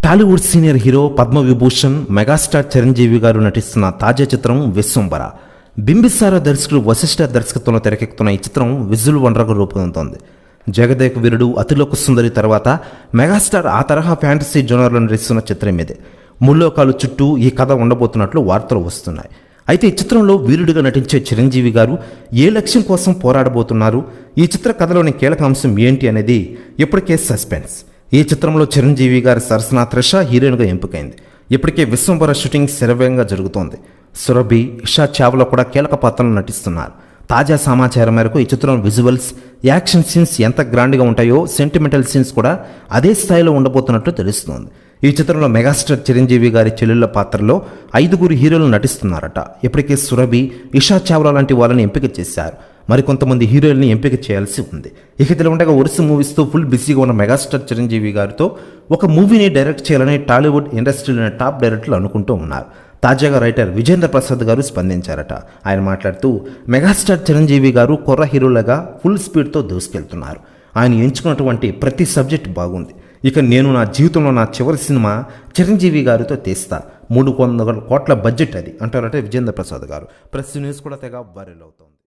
Tollywood senior hero Padma Vibhushan megastar Chiranjeevi గారు నటిస్తున్న తాజా చిత్రం విశ్వంబర. బింబిసార దర్శకుడు వశిష్ఠ దర్శకత్వంలో తెరకెక్కుతున్న ఈ చిత్రం విజువల్ వండర్గా రూపొందుతోంది. జగదేక వీరుడు, అతిలోక సుందరి తర్వాత మెగాస్టార్ ఆ తరహా ఫ్యాంటసీ జోనర్లో నటిస్తున్న చిత్రం ఇదే. ముల్లోకాలు చుట్టూ ఈ కథ ఉండబోతున్నట్లు వార్తలు వస్తున్నాయి. అయితే ఈ చిత్రంలో వీరుడిగా నటించే చిరంజీవి గారు ఏ లక్ష్యం కోసం పోరాడబోతున్నారు, ఈ చిత్ర కథలోని కీలక అంశం ఏంటి అనేది ఇప్పటికే సస్పెన్స్. ఈ చిత్రంలో చిరంజీవి గారి సరసన త్రిష హీరోయిన్గా ఎంపికైంది. ఇప్పటికే విశ్వంబర షూటింగ్ శరవేగంగా జరుగుతోంది. సురభి, ఇషా చావ్లా కూడా కీలక పాత్రలు నటిస్తున్నారు. తాజా సమాచారం మేరకు ఈ చిత్రం విజువల్స్, యాక్షన్ సీన్స్ ఎంత గ్రాండ్గా ఉంటాయో సెంటిమెంటల్ సీన్స్ కూడా అదే స్థాయిలో ఉండబోతున్నట్లు తెలుస్తోంది. ఈ చిత్రంలో మెగాస్టార్ చిరంజీవి గారి చెల్లెళ్ళ పాత్రలో 5 హీరోలు నటిస్తున్నారట. ఇప్పటికే సురభి, ఇషా చావ్లా లాంటి వాళ్ళని ఎంపిక చేశారు. మరికొంతమంది హీరోయిల్ని ఎంపిక చేయాల్సి ఉంది. ఇక ఇదిలా ఉండగా వరుస మూవీస్తో ఫుల్ బిజీగా ఉన్న మెగాస్టార్ చిరంజీవి గారితో ఒక మూవీని డైరెక్ట్ చేయాలని టాలీవుడ్ ఇండస్ట్రీలోని టాప్ డైరెక్టర్లు అనుకుంటూ ఉన్నారు. తాజాగా రైటర్ విజేంద్ర ప్రసాద్ గారు స్పందించారట. ఆయన మాట్లాడుతూ మెగాస్టార్ చిరంజీవి గారు కుర్ర హీరోలుగా ఫుల్ స్పీడ్తో దూసుకెళ్తున్నారు. ఆయన ఎంచుకున్నటువంటి ప్రతి సబ్జెక్ట్ బాగుంది. ఇక నేను నా జీవితంలో నా చివరి సినిమా చిరంజీవి గారితో తీస్తా, 300 కోట్ల బడ్జెట్ అది అంటారట విజేంద్ర ప్రసాద్ గారు. ప్రెస్ న్యూస్ కూడా తెగ వైరల్ అవుతోంది.